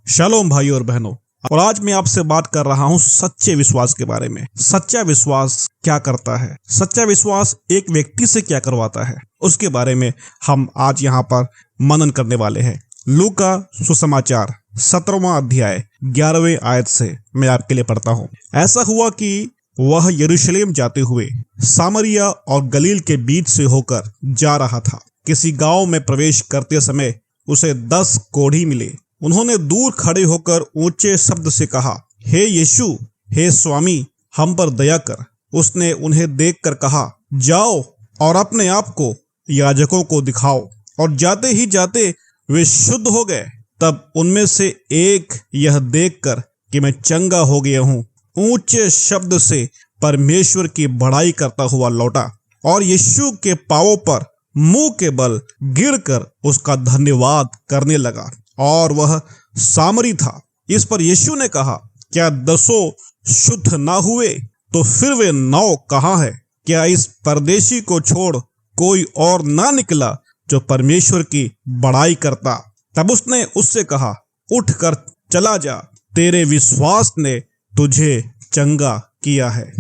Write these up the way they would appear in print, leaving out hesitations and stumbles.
Shalom भाई और बहनों, और आज मैं आपसे बात कर रहा हूं सच्चे विश्वास के बारे में। सच्चा विश्वास क्या करता है, सच्चा विश्वास एक व्यक्ति से क्या करवाता है, उसके बारे में हम आज यहाँ पर मनन करने वाले हैं। लूका सुसमाचार 17वां अध्याय 11वें आयत से मैं आपके लिए पढ़ता हूँ। ऐसा हुआ कि वह यरूशलेम जाते हुए सामरिया और गलील के बीच से होकर जा रहा था। किसी गांव में प्रवेश करते समय उसे 10 कोढ़ी मिले। उन्होंने दूर खड़े होकर ऊंचे शब्द से कहा, हे यीशु, हे स्वामी, हम पर दया कर। उसने उन्हें देखकर कहा, जाओ और अपने आप को याजकों को दिखाओ। और जाते ही जाते वे शुद्ध हो गए। तब उनमें से एक यह देखकर कि मैं चंगा हो गया हूँ, ऊंचे शब्द से परमेश्वर की बड़ाई करता हुआ लौटा और यीशु के पांवों पर मुंह के बल गिरकर उसका धन्यवाद करने लगा। और वह सामरी था। इस पर यीशु ने कहा, क्या 10 शुद्ध ना हुए? तो फिर वे 9 कहाँ है? क्या इस परदेशी को छोड़ कोई और ना निकला जो परमेश्वर की बड़ाई करता? तब उसने उससे कहा, उठकर चला जा, तेरे विश्वास ने तुझे चंगा किया है।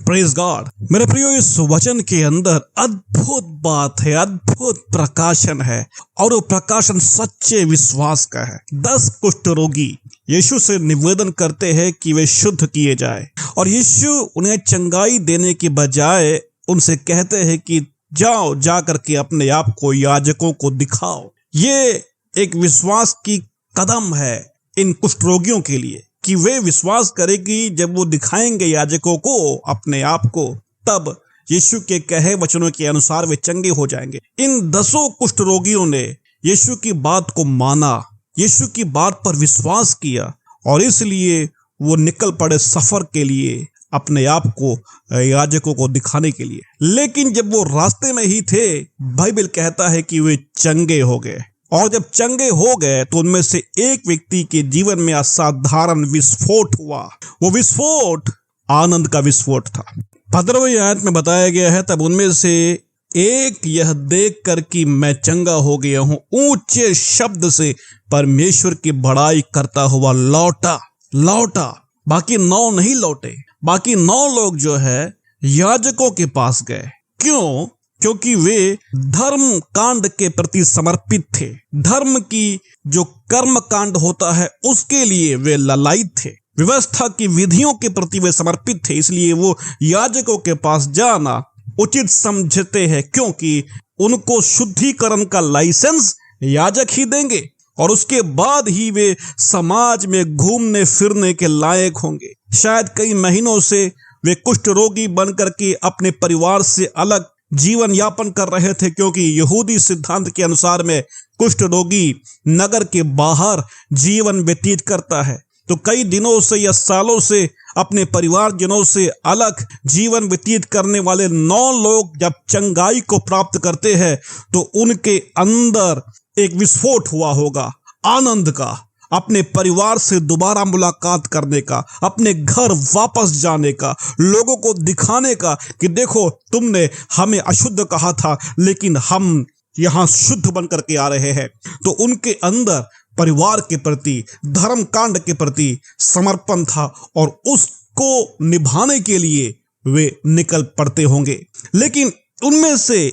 Praise God. मेरे प्रियो, इस वचन के अंदर अद्भुत बात है, अद्भुत प्रकाशन है, और वो प्रकाशन सच्चे विश्वास का है। 10 कुष्ठ रोगी यीशु से निवेदन करते हैं कि वे शुद्ध किए जाए, और यीशु उन्हें चंगाई देने की बजाय उनसे कहते हैं कि जाओ, जा करके अपने आप को याजकों को दिखाओ। ये एक विश्वास की कदम है इन कुष्ठ रोगियों के लिए कि वे विश्वास करें कि जब वो दिखाएंगे याजकों को अपने आप को, तब यीशु के कहे वचनों के अनुसार वे चंगे हो जाएंगे। इन 10 कुष्ठ रोगियों ने यीशु की बात को माना, यीशु की बात पर विश्वास किया, और इसलिए वो निकल पड़े सफर के लिए, अपने आप को याजकों को दिखाने के लिए। लेकिन जब वो रास्ते में ही थे, बाइबल कहता है कि वे चंगे हो गए। और जब चंगे हो गए तो उनमें से एक व्यक्ति के जीवन में असाधारण विस्फोट हुआ। वो विस्फोट आनंद का विस्फोट था। 15वें आयत में बताया गया है, तब उनमें से एक यह देख कर कि मैं चंगा हो गया हूं, ऊंचे शब्द से परमेश्वर की बड़ाई करता हुआ लौटा। बाकी 9 नहीं लौटे। बाकी 9 लोग जो है याजकों के पास गए। क्यों? क्योंकि वे धर्म कांड के प्रति समर्पित थे। धर्म की जो कर्म कांड होता है उसके लिए वे ललायित थे। व्यवस्था की विधियों के प्रति वे समर्पित थे। इसलिए वो याजकों के पास जाना उचित समझते हैं, क्योंकि उनको शुद्धिकरण का लाइसेंस याजक ही देंगे, और उसके बाद ही वे समाज में घूमने फिरने के लायक होंगे। शायद कई महीनों से वे कुष्ठ रोगी बनकर के अपने परिवार से अलग जीवन यापन कर रहे थे, क्योंकि यहूदी सिद्धांत के अनुसार में कुष्ठ रोगी नगर के बाहर जीवन व्यतीत करता है। तो कई दिनों से या सालों से अपने परिवारजनों से अलग जीवन व्यतीत करने वाले 9 लोग जब चंगाई को प्राप्त करते हैं तो उनके अंदर एक विस्फोट हुआ होगा, आनंद का, अपने परिवार से दोबारा मुलाकात करने का, अपने घर वापस जाने का, लोगों को दिखाने का कि देखो, तुमने हमें अशुद्ध कहा था लेकिन हम यहाँ शुद्ध बन करके आ रहे हैं। तो उनके अंदर परिवार के प्रति, धर्म कांड के प्रति समर्पण था, और उसको निभाने के लिए वे निकल पड़ते होंगे। लेकिन उनमें से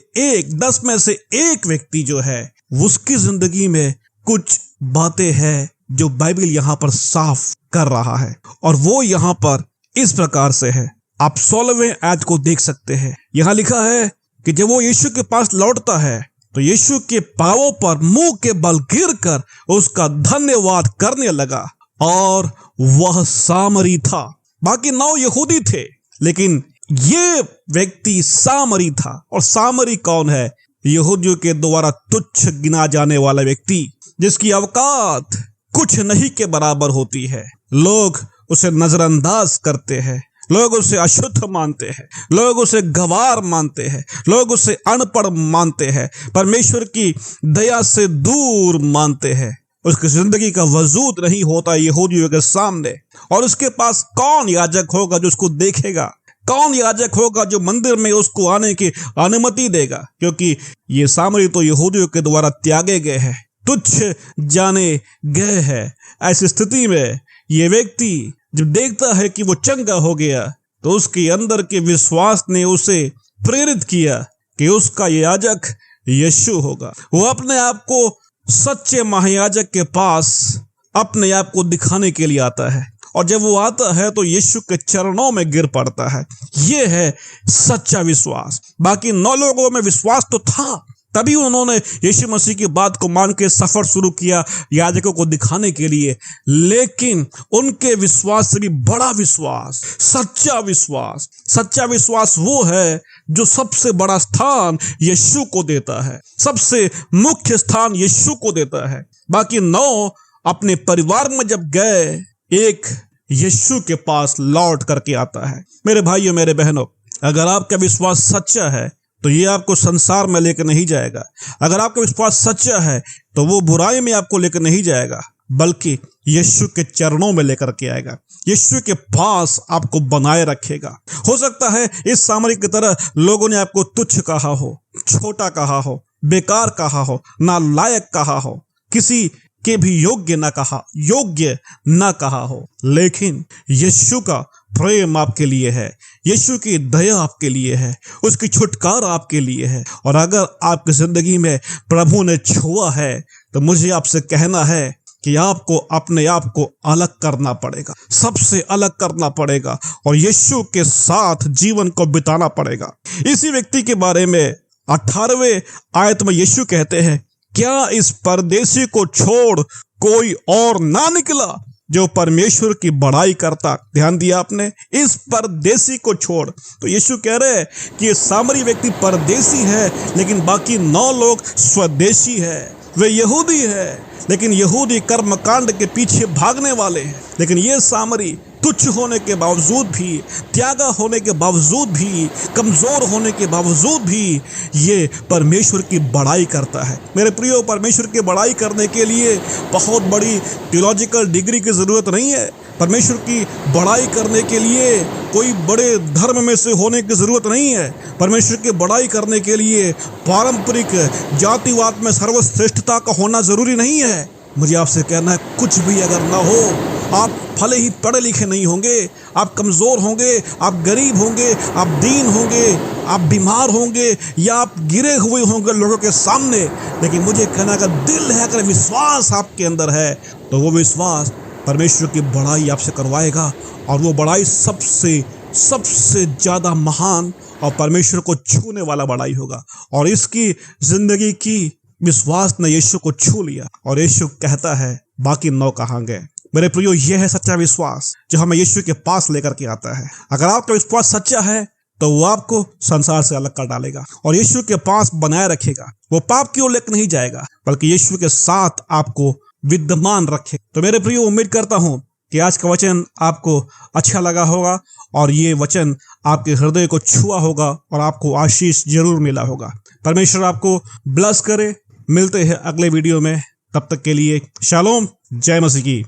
10 में से एक व्यक्ति जो है, उसकी जिंदगी में कुछ बातें हैं जो बाइबल यहाँ पर साफ कर रहा है, और वो यहाँ पर इस प्रकार से है। आप 16वें आयत को देख सकते हैं। यहाँ लिखा है कि जब वो यीशु के पास लौटता है तो यीशु के पांवों पर मुंह के बल गिरकर उसका धन्यवाद करने लगा, और वह सामरी था। बाकी 9 यहूदी थे, लेकिन ये व्यक्ति सामरी था। और सामरी कौन है? यहूदियों के द्वारा तुच्छ गिना जाने वाला व्यक्ति, जिसकी औकात कुछ नहीं के बराबर होती है। लोग उसे नजरअंदाज करते हैं, लोग उसे अशुद्ध मानते हैं, लोग उसे गवार मानते हैं, लोग उसे अनपढ़ मानते हैं, परमेश्वर की दया से दूर मानते हैं। उसकी जिंदगी का वजूद नहीं होता यहूदियों के सामने। और उसके पास कौन याजक होगा जो उसको देखेगा? कौन याजक होगा जो मंदिर में उसको आने की अनुमति देगा? क्योंकि ये सामरी तो यहूदियों के द्वारा त्यागे गए हैं। तुच्छ जाने गए हैं। ऐसी स्थिति में ये व्यक्ति जब देखता है कि वो चंगा हो गया तो उसके अंदर के विश्वास ने उसे प्रेरित किया कि उसका याजक यीशु होगा। वो अपने आप को सच्चे महायाजक के पास अपने आप को दिखाने के लिए आता है और जब वो आता है तो यीशु के चरणों में गिर पड़ता है। ये है सच्चा विश्वास। बाकी 9 लोगों में विश्वास तो था, तभी उन्होंने यीशु मसीह की बात को मान के सफर शुरू किया याजकों को दिखाने के लिए, लेकिन उनके विश्वास से भी बड़ा विश्वास, सच्चा विश्वास वो है जो सबसे बड़ा स्थान यीशु को देता है, सबसे मुख्य स्थान यीशु को देता है। बाकी 9 अपने परिवार में जब गए, एक यीशु के पास लौट करके आता है। मेरे भाइयों मेरे बहनों, अगर आपका विश्वास सच्चा है तो ये आपको संसार में लेकर नहीं जाएगा। अगर आपका विश्वास सच्चा है तो वो बुराई में आपको लेकर नहीं जाएगा, बल्कि यीशु के चरणों में लेकर के आएगा, यीशु के पास आपको बनाए रखेगा। हो सकता है इस सामरी की तरह लोगों ने आपको तुच्छ कहा हो, छोटा कहा हो, बेकार कहा हो, नालायक कहा हो, किसी के भी योग्य ना कहा हो, लेकिन यीशु का प्रेम आपके लिए है, यीशु की दया आपके लिए है, उसकी छुटकारा आपके लिए है। और अगर आपकी जिंदगी में प्रभु ने छुआ है तो मुझे आपसे कहना है कि आपको अपने आप को अलग करना पड़ेगा, सबसे अलग करना पड़ेगा और यीशु के साथ जीवन को बिताना पड़ेगा। इसी व्यक्ति के बारे में 18वें आयत में यीशु कहते हैं, क्या इस परदेसी को छोड़ कोई और ना निकला जो परमेश्वर की बड़ाई करता। ध्यान दिया आपने, इस परदेसी को छोड़। तो यीशु कह रहे हैं कि ये सामरी व्यक्ति परदेसी है, लेकिन बाकी 9 लोग स्वदेशी है। वे यहूदी है, लेकिन यहूदी कर्मकांड के पीछे भागने वाले हैं। लेकिन ये सामरी तुच्छ होने के बावजूद भी, त्यागा होने के बावजूद भी, कमजोर होने के बावजूद भी ये परमेश्वर की बड़ाई करता है। मेरे प्रियो, परमेश्वर की बड़ाई करने के लिए बहुत बड़ी थियोलॉजिकल डिग्री की जरूरत नहीं है। परमेश्वर की बड़ाई करने के लिए कोई बड़े धर्म में से होने की जरूरत नहीं है। परमेश्वर की बड़ाई करने के लिए पारंपरिक जातिवाद में सर्वश्रेष्ठता का होना जरूरी नहीं है। मुझे आपसे कहना है, कुछ भी अगर ना हो, आप भले ही पढ़े लिखे नहीं होंगे, आप कमज़ोर होंगे, आप गरीब होंगे, आप दीन होंगे, आप बीमार होंगे या आप गिरे हुए होंगे लोगों के सामने, लेकिन मुझे कहना का दिल है, अगर विश्वास आपके अंदर है तो वो विश्वास परमेश्वर की बड़ाई आपसे करवाएगा। और वो बड़ाई सबसे ज़्यादा महान और परमेश्वर को छूने वाला बड़ाई होगा। और इसकी जिंदगी की विश्वास ने यीशु को छू लिया और यीशु कहता है, बाकी 9 कहाँ गए। मेरे प्रियो, यह है सच्चा विश्वास जो हमें यीशु के पास लेकर के आता है। अगर आपका विश्वास सच्चा है तो वो आपको संसार से अलग कर डालेगा और यीशु के पास बनाए रखेगा। वो पाप की ओर लेकर नहीं जाएगा, बल्कि यीशु के साथ आपको विद्यमान रखे। तो मेरे प्रियो, उम्मीद करता हूं कि आज का वचन आपको अच्छा लगा होगा और ये वचन आपके हृदय को छुआ होगा और आपको आशीष जरूर मिला होगा। परमेश्वर आपको ब्लेस करे। मिलते हैं अगले वीडियो में, तब तक के लिए शालोम, जय मसीह की।